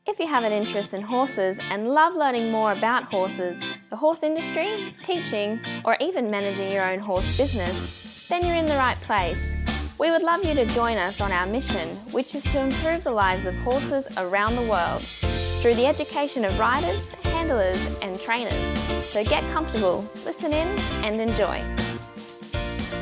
If you have an interest in horses and love learning more about horses, the horse industry, teaching, or even managing your own horse business, then you're in the right place. We would love you to join us on our mission, which is to improve the lives of horses around the world through the education of riders, handlers, and trainers. So get comfortable, listen in, and enjoy.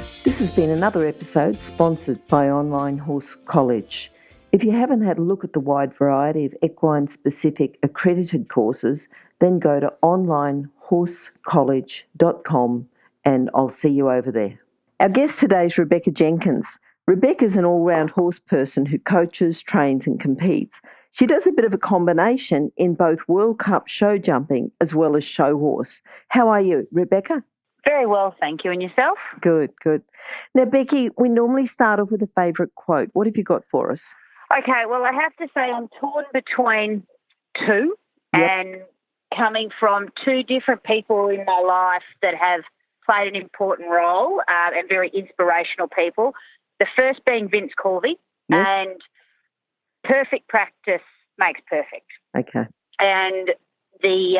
This has been another episode sponsored by Online Horse College. If you haven't had a look at the wide variety of equine-specific accredited courses, then go to onlinehorsecollege.com and I'll see you over there. Our guest today is Rebecca Jenkins. Rebecca's an all-round horse person who coaches, trains and competes. She does a bit of a combination in both World Cup show jumping as well as show horse. How are you, Rebecca? Very well, thank you. And yourself? Good. Now, Becky, we normally start off with a favourite quote. What have you got for us? Okay, well, I have to say I'm torn between two, and coming from two different people in my life that have played an important role and very inspirational people. The first being Vince Corby, and perfect practice makes perfect. Okay. And the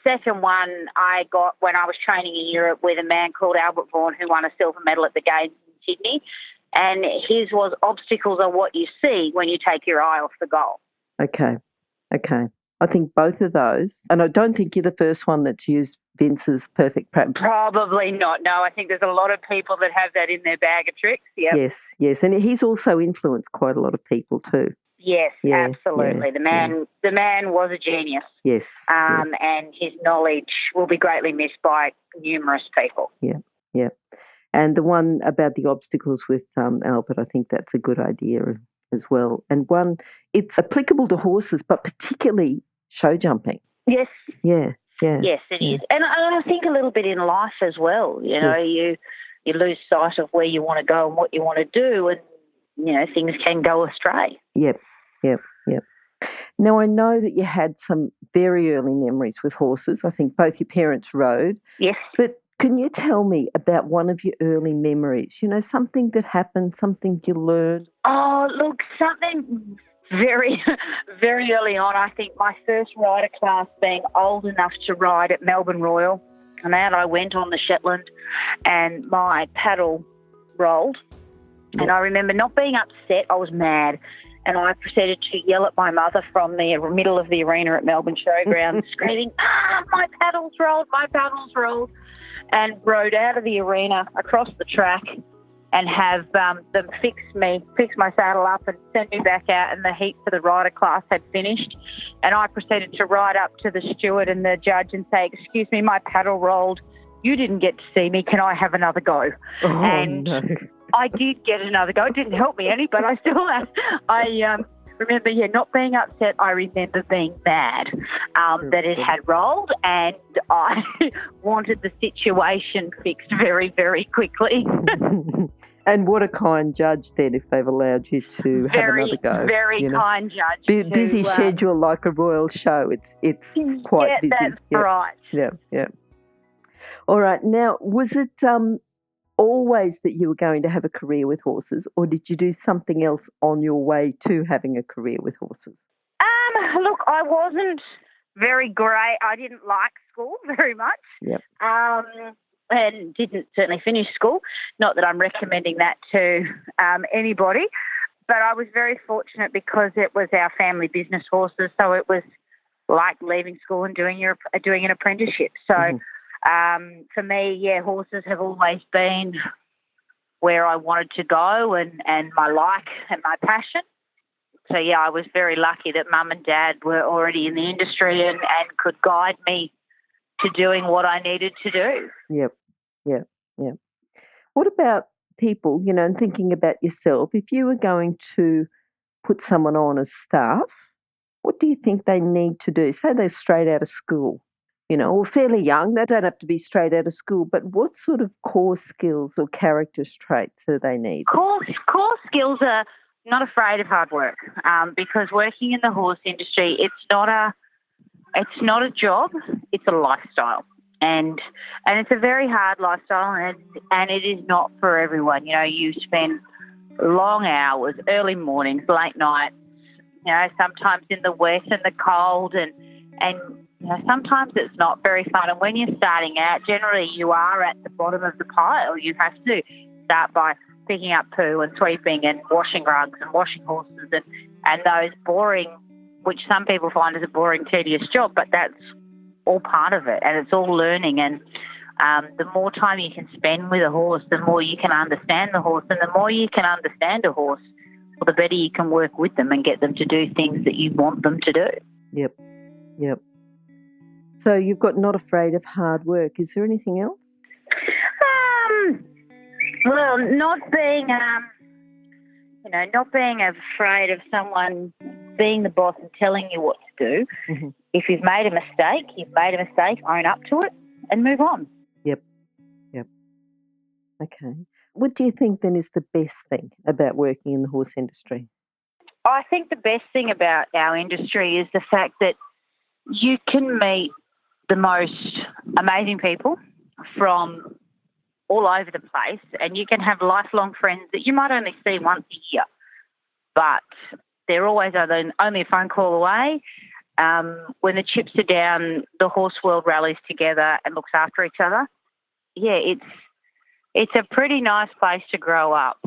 second one I got when I was training in Europe with a man called Albert Vaughan who won a silver medal at the Games in Sydney. And his was, obstacles are what you see when you take your eye off the goal. Okay. I think both of those, and I don't think you're the first one that's used Vince's perfect practice. Probably not. No, I think there's a lot of people that have that in their bag of tricks. Yep. Yes. And he's also influenced quite a lot of people too. Yes, absolutely. The man was a genius. Yes. And his knowledge will be greatly missed by numerous people. Yeah. And the one about the obstacles with Albert, I think that's a good idea as well. And one, it's applicable to horses, but particularly show jumping. Yes. Yeah. Yes, it is. And I think a little bit in life as well. You know, you lose sight of where you want to go and what you want to do, and, you know, things can go astray. Yep. Now, I know that you had some very early memories with horses. I think both your parents rode. Yes. But can you tell me about one of your early memories? You know, something that happened, something you learned? Oh, look, something very, very early on. I think my first rider class, being old enough to ride at Melbourne Royal, and out I went on the Shetland and my paddle rolled. Yep. And I remember not being upset. I was mad. And I proceeded to yell at my mother from the middle of the arena at Melbourne Showground, screaming, my paddles rolled. And rode out of the arena across the track and have them fix my saddle up and send me back out, and the heat for the rider class had finished. And I proceeded to ride up to the steward and the judge and say, "Excuse me, my paddle rolled. You didn't get to see me. Can I have another go?" No. I did get another go. It didn't help me any, but I still have. I remember, not being upset. I remember being mad that it had rolled, and I wanted the situation fixed very, very quickly. And what a kind judge then, if they've allowed you to have another go. Very kind judge. Busy schedule like a royal show. It's quite busy. That's right. Yeah. All right. Now, was it always that you were going to have a career with horses, or did you do something else on your way to having a career with horses? Look, I wasn't very great. I didn't like school very much. Yep. And didn't certainly finish school. Not that I'm recommending that to anybody, but I was very fortunate because it was our family business horses, so it was like leaving school and doing an apprenticeship. So. For me, horses have always been where I wanted to go and my like and my passion. So, I was very lucky that Mum and Dad were already in the industry and could guide me to doing what I needed to do. Yep. What about people, and thinking about yourself, if you were going to put someone on as staff, what do you think they need to do? Say they're straight out of school. Or fairly young. They don't have to be straight out of school, but what sort of core skills or character traits do they need? Core skills are not afraid of hard work, because working in the horse industry, it's not a job, it's a lifestyle. And it's a very hard lifestyle, and it is not for everyone. You spend long hours, early mornings, late nights, sometimes in the wet and the cold, and sometimes it's not very fun. And when you're starting out, generally you are at the bottom of the pile. You have to start by picking up poo and sweeping and washing rugs and washing horses and those boring, which some people find is a boring, tedious job, but that's all part of it, and it's all learning. And the more time you can spend with a horse, the more you can understand the horse, and the more you can understand a horse, well, the better you can work with them and get them to do things that you want them to do. Yep. So you've got not afraid of hard work. Is there anything else? Well, not being afraid of someone being the boss and telling you what to do. Mm-hmm. If you've made a mistake, own up to it and move on. Yep. Okay. What do you think then is the best thing about working in the horse industry? I think the best thing about our industry is the fact that you can meet the most amazing people from all over the place, and you can have lifelong friends that you might only see once a year, but they're always only a phone call away. When the chips are down, the horse world rallies together and looks after each other. Yeah, it's a pretty nice place to grow up,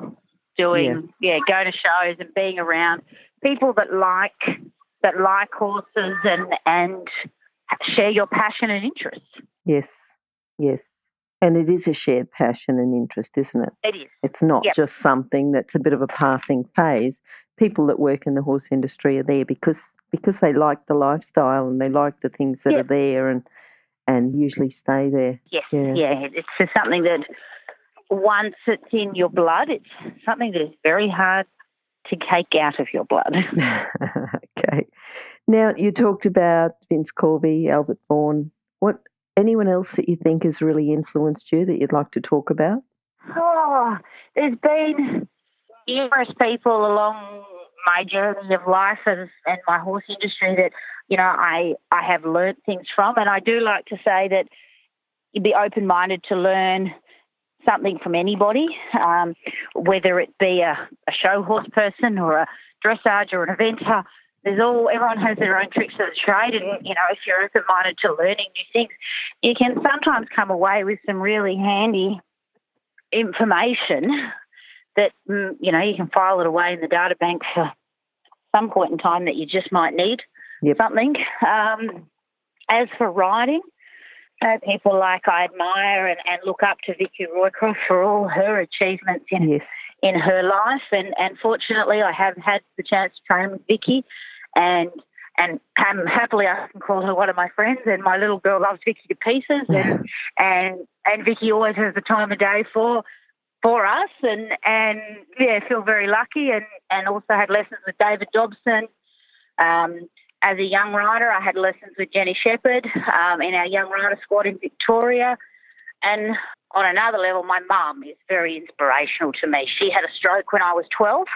going to shows and being around people that like horses and share your passion and interest. Yes. And it is a shared passion and interest, isn't it? It is. It's not just something that's a bit of a passing phase. People that work in the horse industry are there because they like the lifestyle and they like the things that are there and usually stay there. Yes, it's just something that once it's in your blood, it's something that is very hard to take out of your blood. Okay. Now, you talked about Vince Corby, Albert Vaughan. Anyone else that you think has really influenced you that you'd like to talk about? Oh, there's been numerous people along my journey of life and my horse industry that, I have learnt things from. And I do like to say that you'd be open-minded to learn something from anybody, whether it be a show horse person or a dressage or an eventer. Everyone has their own tricks of the trade, and if you're open-minded to learning new things, you can sometimes come away with some really handy information that you can file it away in the data bank for some point in time that you just might need something. As for riding, people like I admire and look up to Vicky Roycroft for all her achievements in her life, and fortunately I have had the chance to train with Vicky, and happily I can call her one of my friends, and my little girl loves Vicky to pieces, and Vicky always has the time of day for us, and feel very lucky, and also had lessons with David Dobson. As a young rider, I had lessons with Jenny Shepherd in our young rider squad in Victoria. And on another level, my mum is very inspirational to me. She had a stroke when I was 12.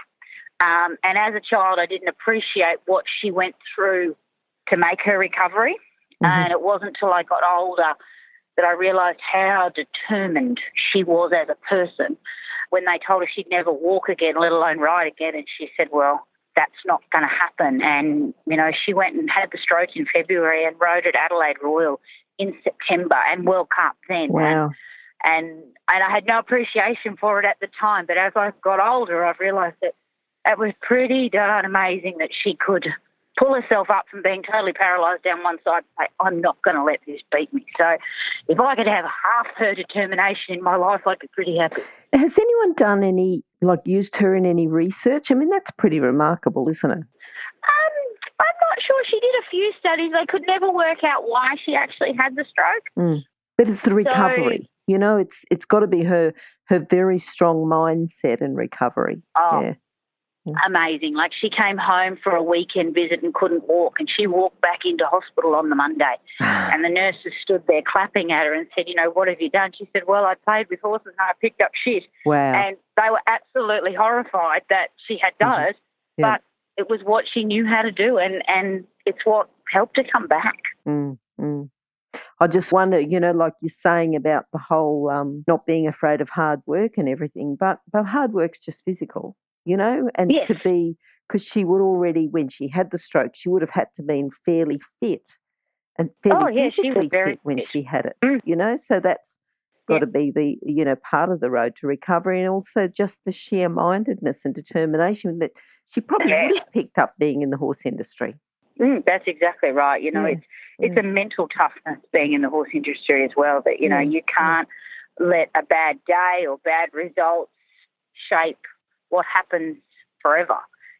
And as a child, I didn't appreciate what she went through to make her recovery. Mm-hmm. And it wasn't until I got older that I realised how determined she was as a person. When they told her she'd never walk again, let alone ride again, and she said, well, that's not going to happen. And, she went and had the stroke in February and rode at Adelaide Royal in September and World Cup then. Wow. And I had no appreciation for it at the time. But as I got older, I've realised that it was pretty darn amazing that she could pull herself up from being totally paralysed down one side and say, I'm not going to let this beat me. So if I could have half her determination in my life, I'd be pretty happy. Has anyone done used her in any research? I mean, that's pretty remarkable, isn't it? I'm not sure. She did a few studies. They could never work out why she actually had the stroke. But it's the recovery. It's got to be her very strong mindset and recovery. Oh, yeah. Amazing. Like, she came home for a weekend visit and couldn't walk, and she walked back into hospital on the Monday. And the nurses stood there clapping at her and said, what have you done? She said, well, I played with horses and I picked up shit. Wow. And they were absolutely horrified that she had done it, but it was what she knew how to do, and it's what helped her come back. I just wonder, like you're saying about the whole not being afraid of hard work and everything, but hard work's just physical, and to be because she would already, when she had the stroke, she would have had to been fairly fit and fairly physically fit when she had it, you know. So that's got to be the, you know, part of the road to recovery, and also just the sheer mindedness and determination that she probably would have picked up being in the horse industry. That's exactly right. You know, it's a mental toughness being in the horse industry as well, that, you know, you can't let a bad day or bad results shape what happens forever.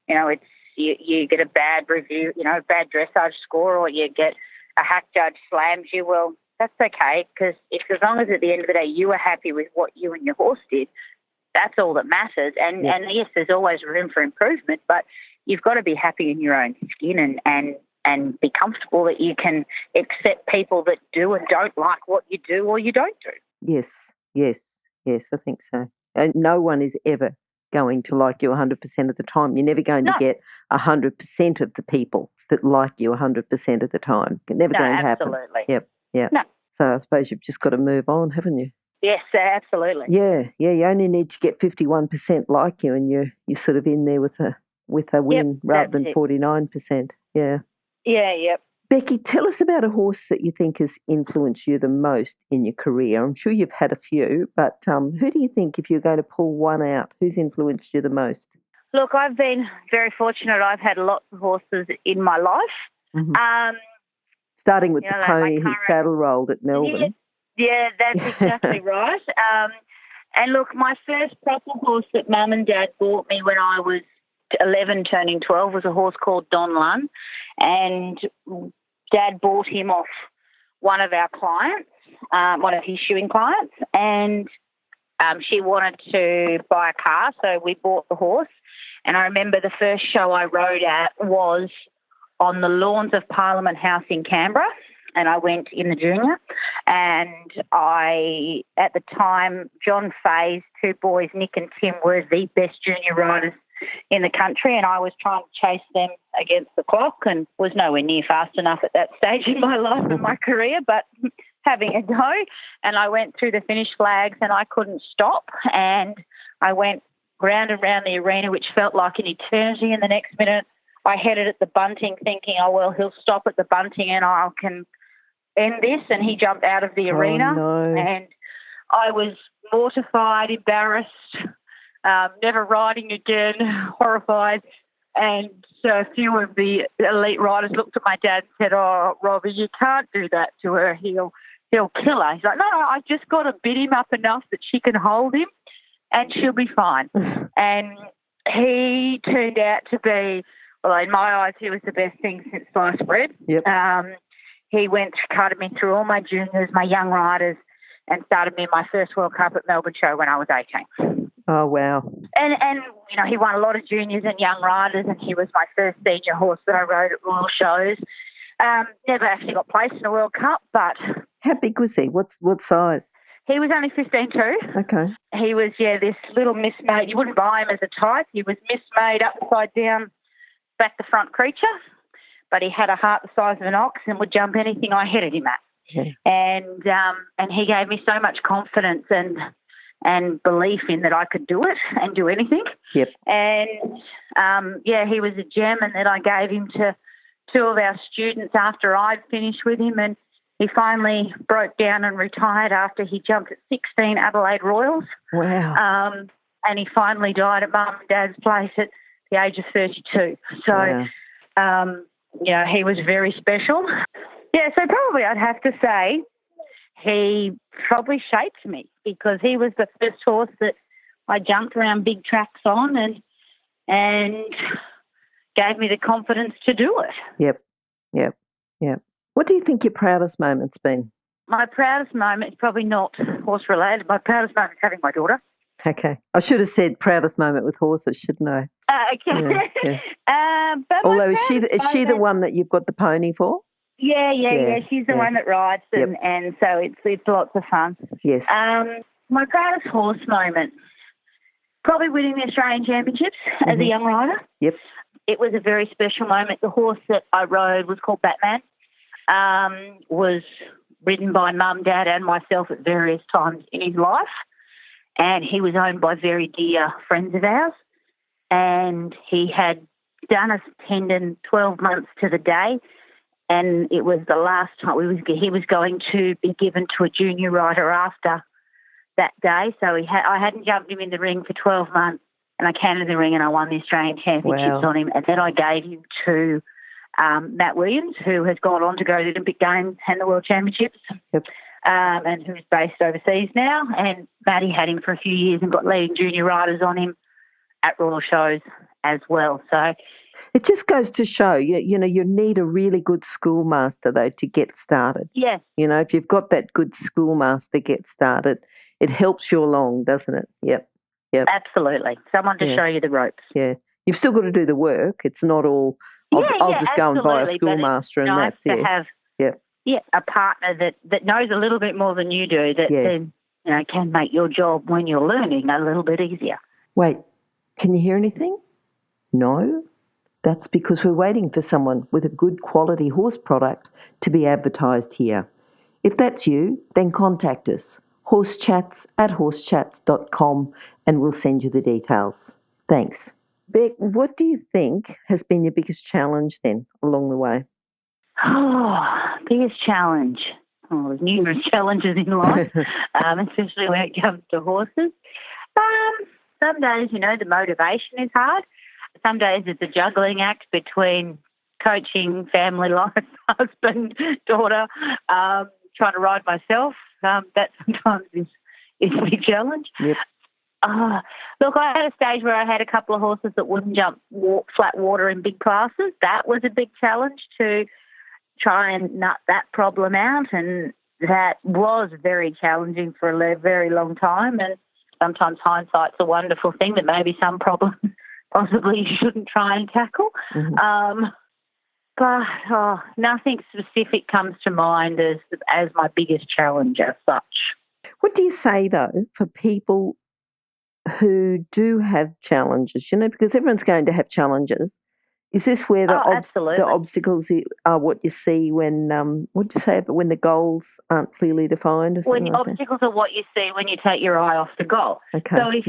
You know, it's you get a bad review, you know, a bad dressage score, or you get a hack judge slams you. Well, that's okay, because as long as at the end of the day you are happy with what you and your horse did, that's all that matters. And yes, there's always room for improvement, but you've got to be happy in your own skin and be comfortable that you can accept people that do and don't like what you do or you don't do. Yes, I think so. And no one is ever going to like you 100% of the time. You're never going to get 100% of the people that like you 100% of the time. It's never going to happen. Absolutely. Yep. No. So I suppose you've just got to move on, haven't you? Yes, absolutely. Yeah. You only need to get 51% like you, and you're sort of in there with a win rather than 49%. Yeah. Yeah. Becky, tell us about a horse that you think has influenced you the most in your career. I'm sure you've had a few, but who do you think, if you're going to pull one out, who's influenced you the most? Look, I've been very fortunate. I've had lots of horses in my life. Mm-hmm. Starting with the pony who saddle rolled at Melbourne. Yeah, that's exactly right. And look, my first proper horse that Mum and Dad bought me when I was 11 turning 12 was a horse called Don Lun, and Dad bought him off one of our clients, one of his shoeing clients, and she wanted to buy a car, so we bought the horse. And I remember the first show I rode at was on the lawns of Parliament House in Canberra, and I went in the junior. And at the time, John Fay's two boys, Nick and Tim, were the best junior riders in the country, and I was trying to chase them against the clock and was nowhere near fast enough at that stage in my life and my career, but having a go. And I went through the finish flags and I couldn't stop, and I went round and round the arena, which felt like an eternity. And the next minute I headed at the bunting thinking, oh, well, he'll stop at the bunting and I can end this. And he jumped out of the arena. No. And I was mortified, embarrassed, never riding again, horrified. And so a few of the elite riders looked at my dad and said, oh, Robbie, you can't do that to her. He'll kill her. He's like, no, I just got to bid him up enough that she can hold him and she'll be fine. And he turned out to be, well, in my eyes, he was the best thing since sliced bread. Yep. He carted me through all my juniors, my young riders, and started me in my first World Cup at Melbourne Show when I was 18. Oh, wow. And you know, he won a lot of juniors and young riders, and he was my first senior horse that I rode at Royal Shows. Never actually got placed in a World Cup, but... How big was he? What size? He was only 15'2". Okay. He was, this little mismade. You wouldn't buy him as a type. He was mismade, upside down, back to front creature, but he had a heart the size of an ox and would jump anything I headed him at. Yeah. And he gave me so much confidence and belief in that I could do it and do anything. Yep. And, he was a gem, and then I gave him to two of our students after I'd finished with him, and he finally broke down and retired after he jumped at 16 Adelaide Royals. Wow. And he finally died at Mum and Dad's place at the age of 32. So, wow. He was very special. Yeah, so probably I'd have to say he probably shaped me, because he was the first horse that I jumped around big tracks on and gave me the confidence to do it. Yep. What do you think your proudest moment's been? My proudest moment is probably not horse-related. My proudest moment is having my daughter. Okay. I should have said proudest moment with horses, shouldn't I? Okay. Yeah. But although is she the one that you've got the pony for? Yeah. She's the one that rides, and so it's lots of fun. Yes. My proudest horse moment, probably winning the Australian Championships as a young rider. Yep. It was a very special moment. The horse that I rode was called Batman. Was ridden by Mum, Dad and myself at various times in his life, and he was owned by very dear friends of ours, and he had done a tendon 12 months to the day, and it was the last time he was going to be given to a junior rider after that day. So I hadn't jumped him in the ring for 12 months, and I came in the ring and I won the Australian Championships on him, and then I gave him to Matt Williams, who has gone on to go to the Olympic Games and the World Championships. Yep. And who's based overseas now. And Matty had him for a few years and got leading junior riders on him at Royal Shows as well. So it just goes to show, you need a really good schoolmaster, though, to get started. Yes. If you've got that good schoolmaster get started, it helps you along, doesn't it? Yep. Absolutely. Someone to show you the ropes. Yeah. You've still got to do the work. It's not all, I'll just go and buy a schoolmaster and nice that's it. To have a partner that knows a little bit more than you do, that then can make your job when you're learning a little bit easier. Wait, can you hear anything? No? That's because we're waiting for someone with a good quality horse product to be advertised here. If that's you, then contact us, horsechats@horsechats.com, and we'll send you the details. Thanks. Beck, what do you think has been your biggest challenge then along the way? Biggest challenge. There's numerous challenges in life, especially when it comes to horses. Some days, the motivation is hard. Some days it's a juggling act between coaching, family life, husband, daughter, trying to ride myself. That sometimes is a big challenge. Yep. Look, I had a stage where I had a couple of horses that wouldn't jump flat water in big classes. That was a big challenge to try and nut that problem out, and that was very challenging for a very long time. And sometimes hindsight's a wonderful thing, that maybe some problems possibly you shouldn't try and tackle. Mm-hmm. But nothing specific comes to mind as my biggest challenge as such. What do you say, though, for people who do have challenges, because everyone's going to have challenges? Is this where the obstacles are what you see when, what do you say, when the goals aren't clearly defined? Or when the like obstacles are what you see when you take your eye off the goal. Okay. So if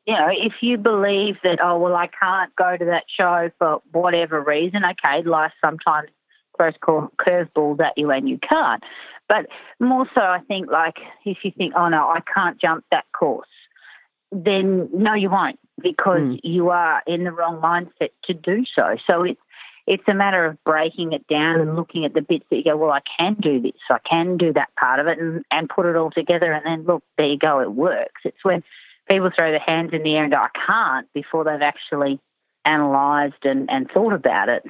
if you believe that, I can't go to that show for whatever reason, okay, life sometimes throws curveballs at you and you can't. But more so, I think, if you think, I can't jump that course, then no, you won't, because you are in the wrong mindset to do so. So it's a matter of breaking it down and looking at the bits that you go, I can do this, I can do that part of it, and put it all together, and then look, there you go, it works. It's when people throw their hands in the air and go, I can't, before they've actually analysed and thought about it.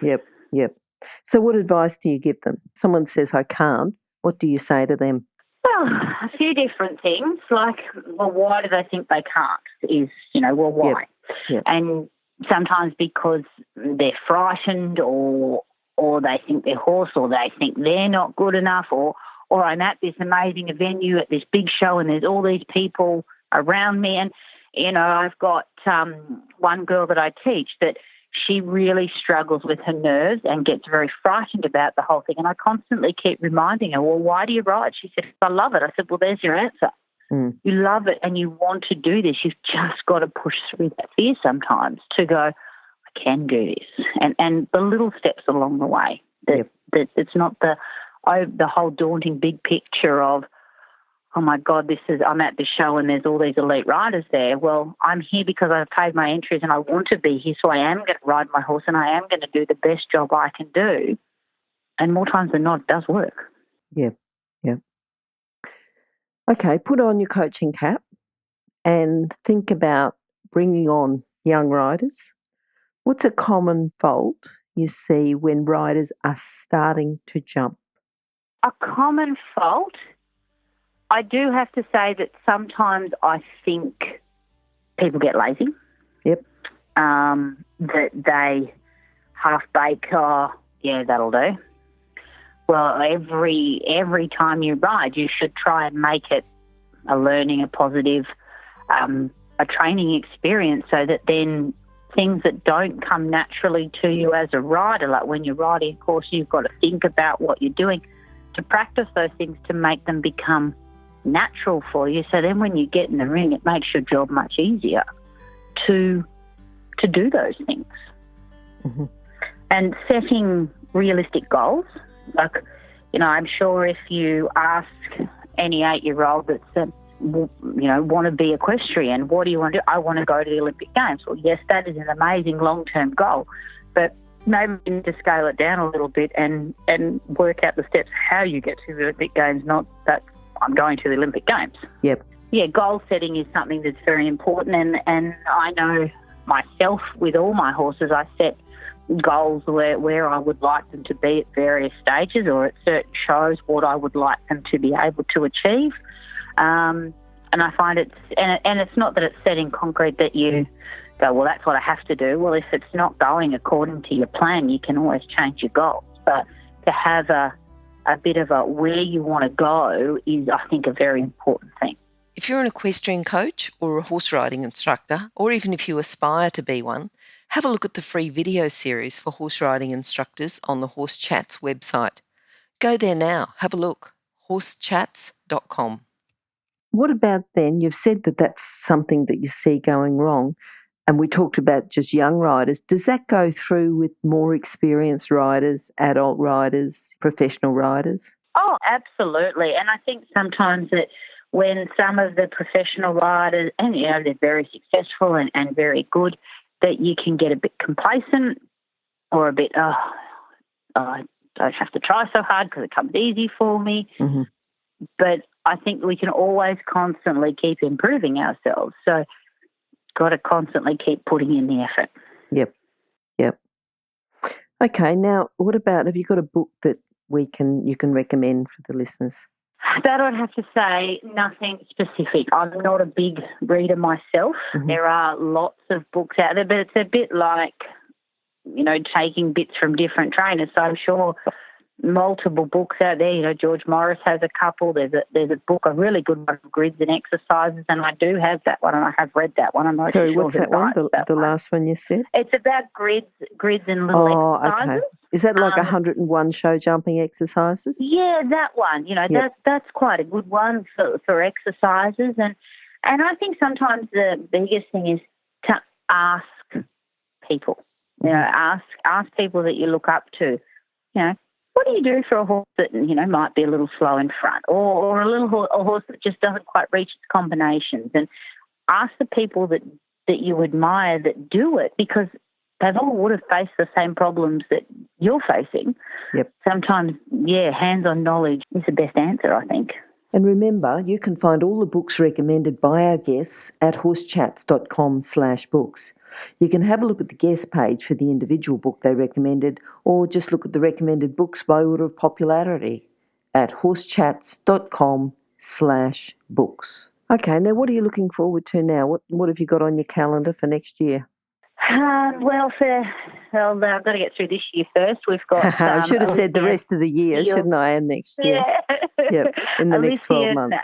Yep. So what advice do you give them? Someone says, I can't. What do you say to them? Well, a few different things, why do they think they can't? Why? Yep. And sometimes because they're frightened, or they think their horse, or they think they're not good enough, or I'm at this amazing venue at this big show and there's all these people around me. And, I've got one girl that I teach that she really struggles with her nerves and gets very frightened about the whole thing. And I constantly keep reminding her, why do you ride? She said, I love it. I said, there's your answer. You love it and you want to do this. You've just got to push through that fear sometimes to go, I can do this. And the little steps along the way. That it's not the whole daunting big picture of, oh my God, I'm at this show and there's all these elite riders there. Well, I'm here because I've paid my entries and I want to be here, so I am going to ride my horse and I am going to do the best job I can do. And more times than not, it does work. Yeah. Okay, put on your coaching cap and think about bringing on young riders. What's a common fault you see when riders are starting to jump? A common fault? I do have to say that sometimes I think people get lazy. Yep. That they half-bake, that'll do. Well, every time you ride, you should try and make it a learning, a positive, a training experience, so that then things that don't come naturally to you as a rider, like when you're riding, of course, you've got to think about what you're doing, to practice those things to make them become natural for you. So then when you get in the ring, it makes your job much easier to do those things. Mm-hmm. And setting realistic goals. Like, I'm sure if you ask any 8-year-old that's, want to be equestrian, what do you want to do? I want to go to the Olympic Games. Well, yes, that is an amazing long-term goal, but maybe you need to scale it down a little bit and work out the steps how you get to the Olympic Games, not that I'm going to the Olympic Games. Yep. Yeah, goal setting is something that's very important, and I know myself with all my horses, I set goals where I would like them to be at various stages or at certain shows, what I would like them to be able to achieve. And I find it's not that it's set in concrete that you go, well, that's what I have to do. Well, if it's not going according to your plan, you can always change your goals. But to have a bit of a where you want to go is, I think, a very important thing. If you're an equestrian coach or a horse riding instructor, or even if you aspire to be one, have a look at the free video series for horse riding instructors on the Horse Chats website. Go there now, have a look, horsechats.com. What about then, you've said that that's something that you see going wrong, and we talked about just young riders. Does that go through with more experienced riders, adult riders, professional riders? Oh, absolutely. And I think sometimes that when some of the professional riders, and they're very successful and very good, that you can get a bit complacent or a bit, I don't have to try so hard because it comes easy for me. Mm-hmm. But I think we can always constantly keep improving ourselves. So got to constantly keep putting in the effort. Yep. Okay, now what about, have you got a book that you can recommend for the listeners? That I'd have to say nothing specific. I'm not a big reader myself. Mm-hmm. There are lots of books out there, but it's a bit like, taking bits from different trainers. So I'm sure multiple books out there. George Morris has a couple. There's a book, a really good one, Grids and Exercises, and I do have that one, and I have read that one. I'm not Sorry, sure what's that one? The last one you said? It's about grids and little exercises. Okay. Is that like 101 show jumping exercises? Yeah, that one. Yep. That's quite a good one for exercises, and I think sometimes the biggest thing is to ask people. Ask people that you look up to. What do you do for a horse that might be a little slow in front, or a horse that just doesn't quite reach its combinations? And ask the people that you admire that do it, because they've all would have faced the same problems that you're facing. Yep. Sometimes, hands-on knowledge is the best answer, I think. And remember, you can find all the books recommended by our guests at horsechats.com/books. You can have a look at the guest page for the individual book they recommended, or just look at the recommended books by order of popularity at horsechats.com/books. Okay, now what are you looking forward to now? What have you got on your calendar for next year? I've got to get through this year first. We've got. I should have said the rest of the year, shouldn't I? And next year. Yeah. Yep. In the next 12 months.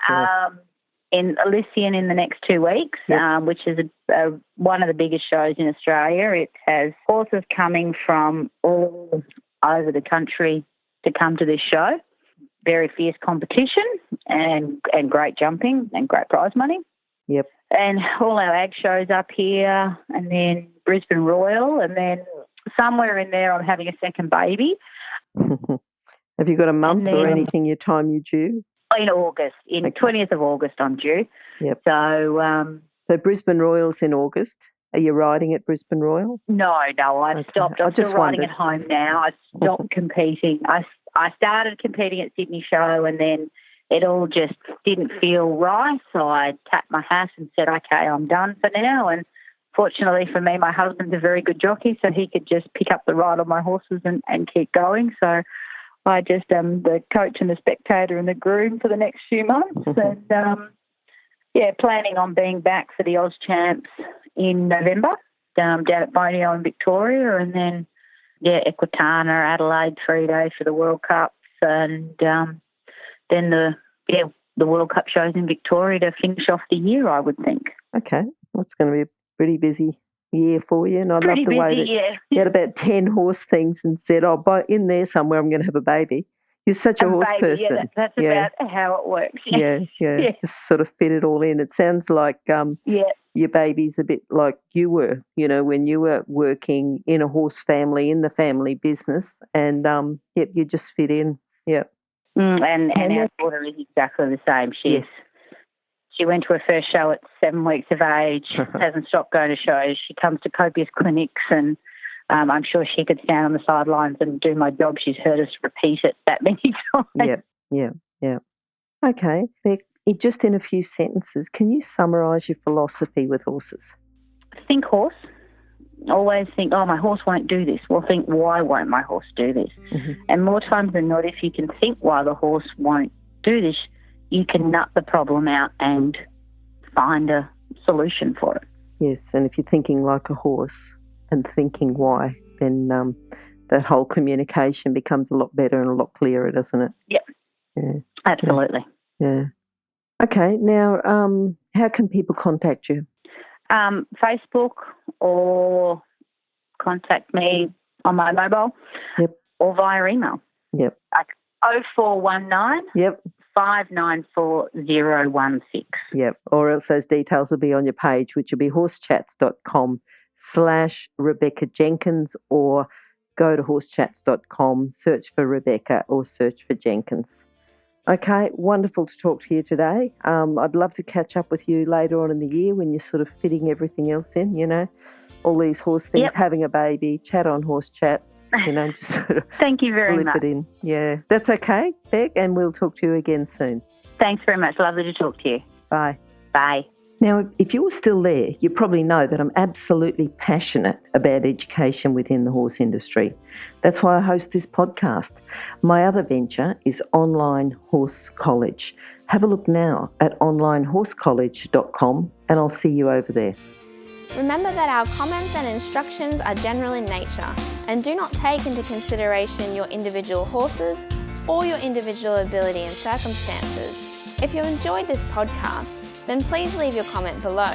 In Elysian in the next 2 weeks, yep. Which is one of the biggest shows in Australia. It has horses coming from all over the country to come to this show. Very fierce competition and great jumping and great prize money. Yep. And all our ag shows up here, and then Brisbane Royal, and then somewhere in there I'm having a second baby. Have you got a month or anything, your time you're due? In August. 20th of August I'm due. Yep. So Brisbane Royal's in August. Are you riding at Brisbane Royal? No, I've stopped. I'm still riding at home now. I've stopped competing. I started competing at Sydney Show, and then it all just didn't feel right. So I tapped my hat and said, okay, I'm done for now. And fortunately for me, my husband's a very good jockey, so he could just pick up the ride on my horses and keep going. So I just am the coach and the spectator and the groom for the next few months. And, planning on being back for the Oz Champs in November down at Bonio in Victoria, and then, Equitana, Adelaide, 3 days for the World Cups, and then the World Cup shows in Victoria to finish off the year, I would think. Okay. Well, it's going to be a pretty busy year for you, and I love the way that you had about 10 horse things and said, in there somewhere I'm going to have a baby. You're such a horse person. Yeah, that's about how it works. Yeah. Just sort of fit it all in. It sounds like your baby's a bit like you were, when you were working in a horse family, in the family business, and yep, you just fit in. Yep. And our daughter is exactly the same. She went to her first show at 7 weeks of age, hasn't stopped going to shows. She comes to copious clinics, and I'm sure she could stand on the sidelines and do my job. She's heard us repeat it that many times. Yep. Okay, Beck, just in a few sentences, can you summarise your philosophy with horses? Think horse. Always think, oh, my horse won't do this. Well, think, why won't my horse do this? Mm-hmm. And more times than not, if you can think why the horse won't do this, you can nut the problem out and find a solution for it. Yes, and if you're thinking like a horse and thinking why, then that whole communication becomes a lot better and a lot clearer, doesn't it? Yep. Yeah. Absolutely. Yeah. Okay, now how can people contact you? Facebook, or contact me on my mobile. Yep. Or via email. Yep. 0419 Yep. 594016. Yep. Or else those details will be on your page, which will be horsechats.com/Rebecca Jenkins, or go to horsechats.com, search for Rebecca or search for Jenkins. Okay, wonderful to talk to you today. I'd love to catch up with you later on in the year when you're sort of fitting everything else in, all these horse things, yep. Having a baby, chat on Horse Chats, just sort of Thank you very much. Slip it in. Yeah, that's okay, Beck, and we'll talk to you again soon. Thanks very much. Lovely to talk to you. Bye. Bye. Now, if you're still there, you probably know that I'm absolutely passionate about education within the horse industry. That's why I host this podcast. My other venture is Online Horse College. Have a look now at onlinehorsecollege.com, and I'll see you over there. Remember that our comments and instructions are general in nature and do not take into consideration your individual horses or your individual ability and circumstances. If you enjoyed this podcast, then please leave your comment below.